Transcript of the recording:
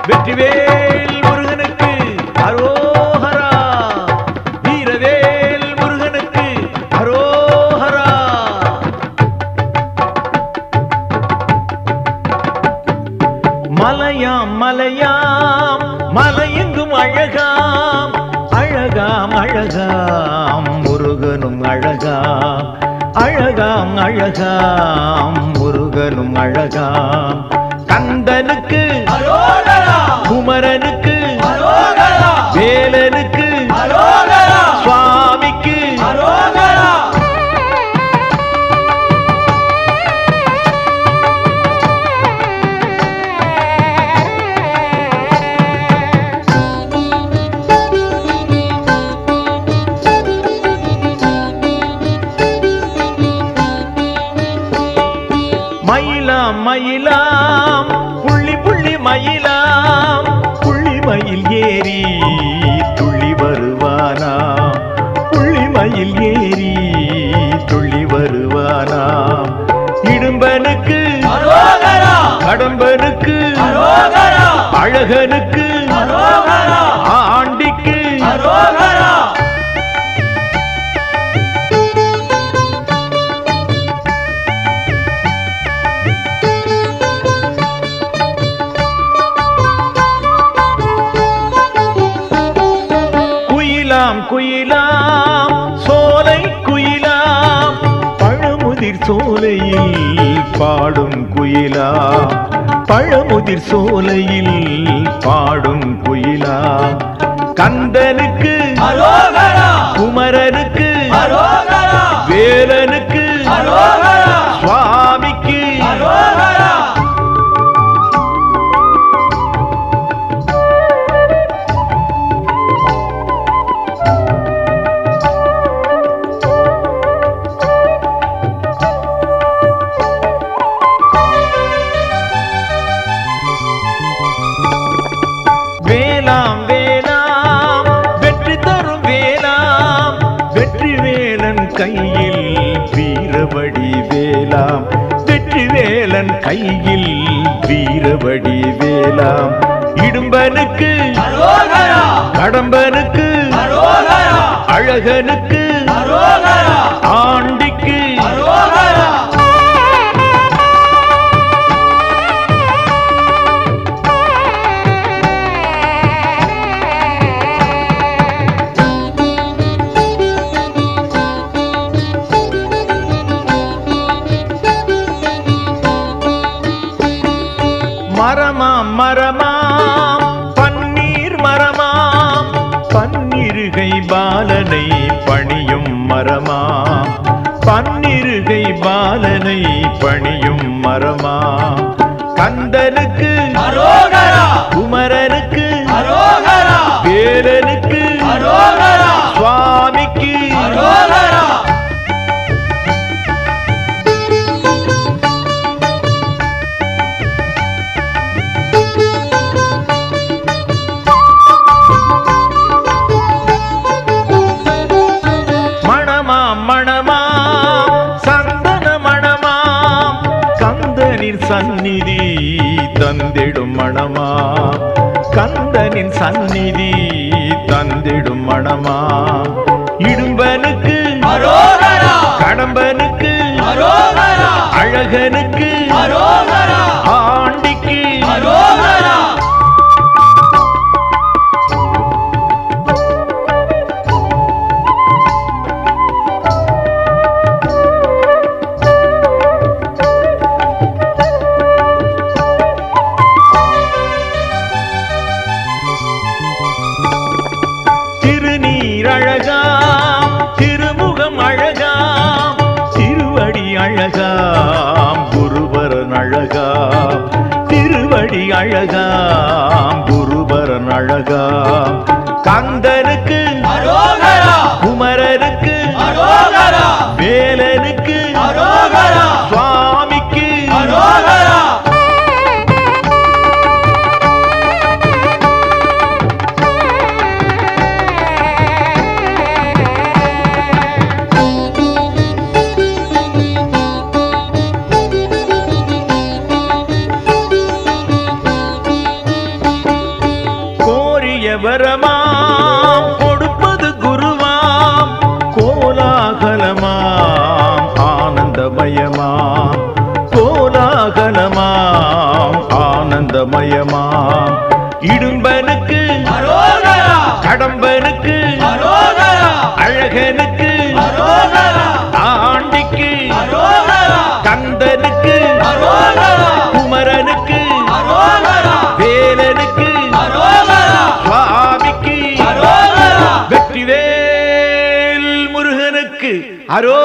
வெற்றிவேல் முருகனுக்கு அரோஹரா, வீரவேல் முருகனுக்கு அரோஹரா. மலையாம் மலையாம் மலையெங்கும் அழகாம், அழகாம் அழகாம் முருகனும் அழகாம், அழகாம் அழகாம் முருகனும் அழகாம். கந்தனுக்கு குமரனுக்கு வேலனுக்கு சுவாமிக்கு மயிலாம் மயிலாம் புள்ளி புள்ளி மயிலாம், புள்ளி மயில் ஏறி துள்ளி வருவானாம், புள்ளி மயில் ஏறி துள்ளி வருவானாம். இடும்பனுக்கு கடம்பனுக்கு அழகனுக்கு ஆண்டிக்கு குயிலாம் சோலை குயிலாம், பழமுதிர் சோலையில் பாடும் குயிலாம், பழமுதிர் சோலையில் பாடும் குயிலாம். கந்தனுக்கு குமரனுக்கு வேலனுக்கு சுவாமிக்கு வேலாம் வேலாம் வெற்றி தரும் வேலாம், வெற்றி வேலன் கையில் வீரவடி வேலாம், வெற்றி வேலன் கையில் வீரவடி வேலாம். இடும்பனுக்கு கடம்பனுக்கு அழகனுக்கு ஆண்டிக்கு மரமாம் மரமாம் பன்னீர் மரமாம், பன்னிருகை பாலனை பணியும் மரமாம், பன்னிருகை பாலனை பணியும் மரமாம். கந்தனுக்கு குமரனுக்கு வேலனுக்கு சுவாமிக்கு சந்நிதி தந்திடும் மணமா, கந்தனின் சந்நிதி தந்திடும் மணமா. இடும்பனுக்கு கடம்பனுக்கு அழகனுக்கு ஆண்டிக்கு அழகாம் திருமுகம் அழகாம், திருவடி அழகாம் குருபரன் அழகாம், திருவடி அழகாம் குருபரன் அழகாம். கந்தனுக்கு அரோகரா, குமரனுக்கு அரோகரா, வேலனுக்கு அரோகரா, சுவாமிக்கு அரோகரா. வரமாம் கொடுப்பது குருவாம் கோலாகலமாம் ஆனந்தமயமாம் கோலாகலமாம் ஆனந்தமயமாம் இடும்பனுக்கு அரோகரா, கடம்பனுக்கு அரோகரா, அழகனுக்கு அரோகரா, ஆண்டிக்கு அரோகரா, கந்தனுக்கு அரோகரா, குமரனுக்கு அரோகரா, வேலனுக்கு அரோகரா, சுவாமிக்கு அரோகரா. வெற்றிவேல் முருகனுக்கு அரோ